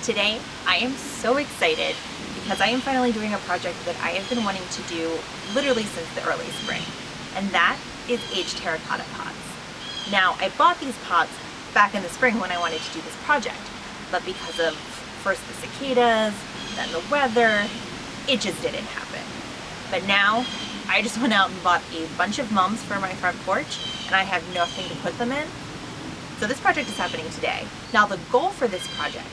Today, I am so excited because I am finally doing a project that I have been wanting to do literally since the early spring, and that is aged terracotta pots. Now, I bought these pots back in the spring when I wanted to do this project, but because of first the cicadas, then the weather, it just didn't happen. But now, I just went out and bought a bunch of mums for my front porch, and I have nothing to put them in. So this project is happening today. Now the goal for this project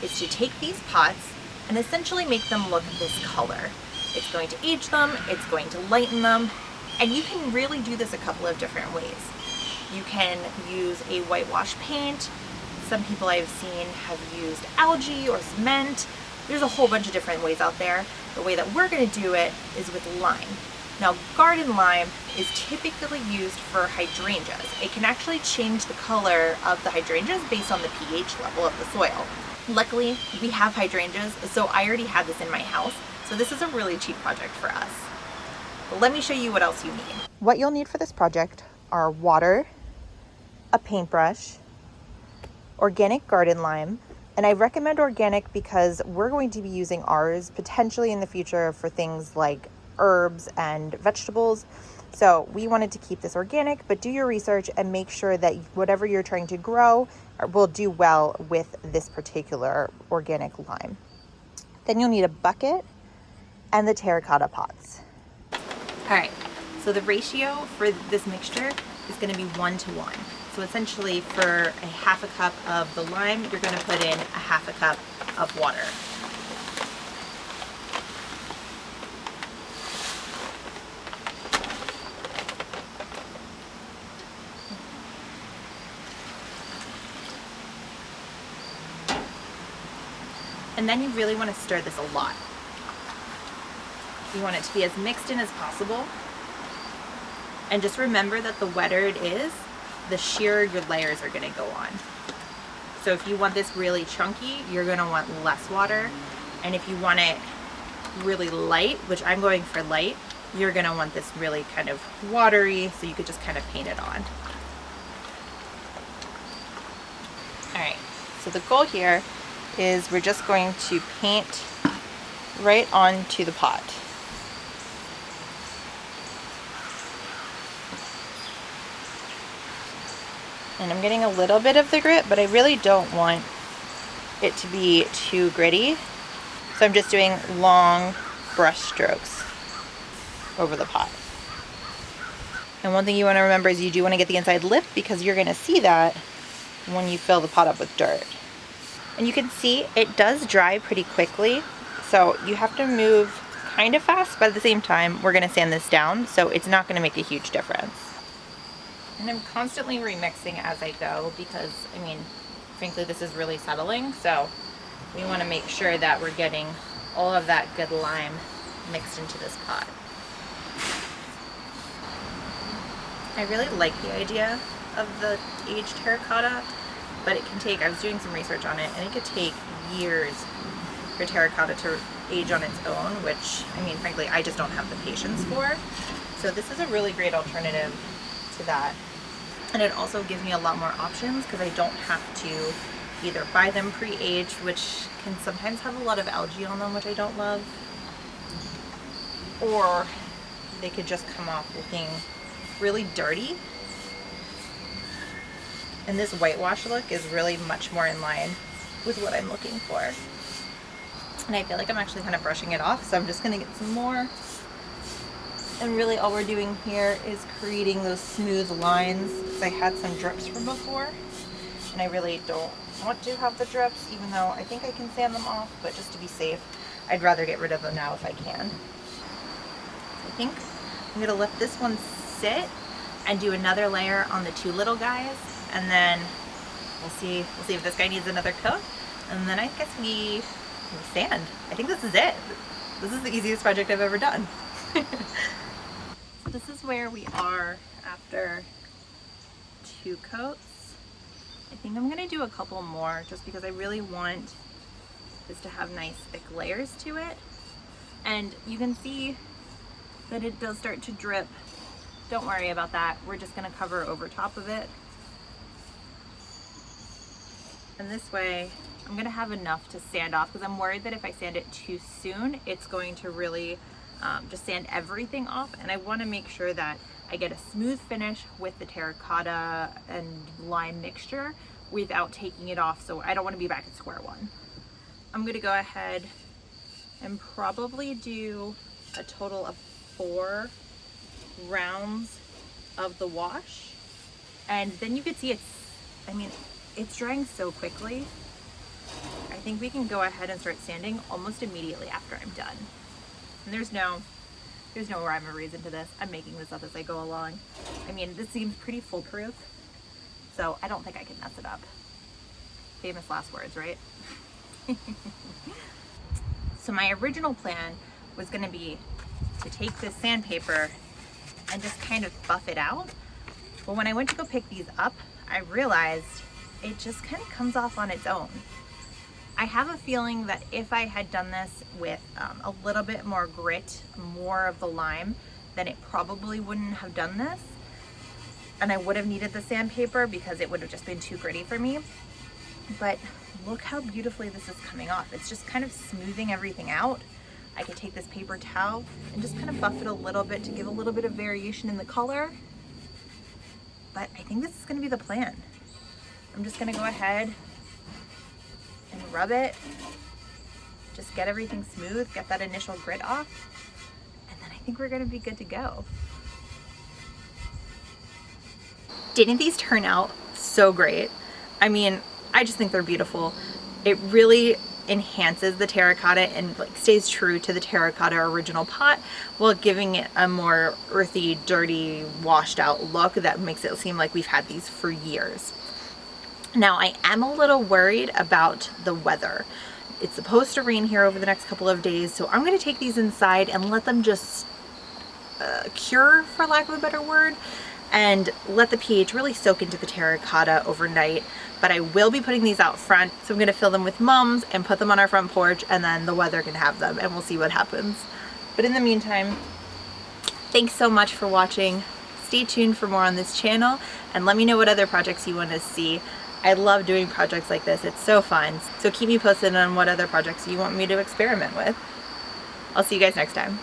is to take these pots and essentially make them look this color. It's going to age them, it's going to lighten them, and you can really do this a couple of different ways. You can use a whitewash paint. Some people I've seen have used algae or cement. There's a whole bunch of different ways out there. The way that we're going to do it is with lime. Now, garden lime is typically used for hydrangeas. It can actually change the color of the hydrangeas based on the pH level of the soil. Luckily, we have hydrangeas, so I already had this in my house, so this is a really cheap project for us. But let me show you what else you need. What you'll need for this project are water, a paintbrush, organic garden lime, and I recommend organic because we're going to be using ours potentially in the future for things like herbs and vegetables. So we wanted to keep this organic, but do your research and make sure that whatever you're trying to grow will do well with this particular organic lime. Then you'll need a bucket and the terracotta pots. All right, so the ratio for this mixture is going to be 1:1. So essentially for a half a cup of the lime, you're going to put in a half a cup of water. And then you really want to stir this a lot. You want it to be as mixed in as possible. And just remember that the wetter it is, the sheerer your layers are going to go on. So if you want this really chunky, you're going to want less water. And if you want it really light, which I'm going for light, you're going to want this really kind of watery, so you could just kind of paint it on. All right, so the goal here is we're just going to paint right onto the pot. And I'm getting a little bit of the grit, but I really don't want it to be too gritty. So I'm just doing long brush strokes over the pot. And one thing you want to remember is you do want to get the inside lip because you're going to see that when you fill the pot up with dirt. And you can see it does dry pretty quickly, so you have to move kind of fast, but at the same time, we're gonna sand this down, so it's not gonna make a huge difference. And I'm constantly remixing as I go because, I mean, frankly, this is really settling, so we wanna make sure that we're getting all of that good lime mixed into this pot. I really like the idea of the aged terracotta, but it can take, I was doing some research on it, and it could take years for terracotta to age on its own, which, I mean, frankly, I just don't have the patience for. So this is a really great alternative to that. And it also gives me a lot more options because I don't have to either buy them pre-aged, which can sometimes have a lot of algae on them, which I don't love, or they could just come off looking really dirty. And this whitewash look is really much more in line with what I'm looking for. And I feel like I'm actually kind of brushing it off, so I'm just gonna get some more. And really all we're doing here is creating those smooth lines, because I had some drips from before, and I really don't want to have the drips, even though I think I can sand them off, but just to be safe, I'd rather get rid of them now if I can. I think I'm gonna let this one sit and do another layer on the two little guys. And then we'll see if this guy needs another coat. And then I guess we sand. I think this is it. This is the easiest project I've ever done. So this is where we are after 2 coats. I think I'm gonna do a couple more just because I really want this to have nice thick layers to it. And you can see that it does start to drip. Don't worry about that. We're just gonna cover over top of it. And this way I'm gonna have enough to sand off because I'm worried that if I sand it too soon, it's going to really just sand everything off. And I wanna make sure that I get a smooth finish with the terracotta and lime mixture without taking it off. So I don't wanna be back at square one. I'm gonna go ahead and probably do a total of 4 rounds of the wash. And then you can see it's drying so quickly. I think we can go ahead and start sanding almost immediately after I'm done. And there's no rhyme or reason to this. I'm making this up as I go along. I mean, this seems pretty foolproof, so I don't think I can mess it up. Famous last words, right? So my original plan was gonna be to take this sandpaper and just kind of buff it out. But when I went to go pick these up, I realized it just kind of comes off on its own. I have a feeling that if I had done this with a little bit more grit, more of the lime, then it probably wouldn't have done this. And I would have needed the sandpaper because it would have just been too gritty for me. But look how beautifully this is coming off. It's just kind of smoothing everything out. I could take this paper towel and just kind of buff it a little bit to give a little bit of variation in the color. But I think this is gonna be the plan. I'm just gonna go ahead and rub it, just get everything smooth, get that initial grit off, and then I think we're gonna be good to go. Didn't these turn out so great? I mean, I just think they're beautiful. It really enhances the terracotta and like stays true to the terracotta original pot while giving it a more earthy, dirty, washed out look that makes it seem like we've had these for years. Now, I am a little worried about the weather. It's supposed to rain here over the next couple of days, so I'm gonna take these inside and let them just cure, for lack of a better word, and let the pH really soak into the terracotta overnight. But I will be putting these out front, so I'm gonna fill them with mums and put them on our front porch, and then the weather can have them and we'll see what happens. But in the meantime, thanks so much for watching. Stay tuned for more on this channel and let me know what other projects you want to see. I love doing projects like this. It's so fun. So keep me posted on what other projects you want me to experiment with. I'll see you guys next time.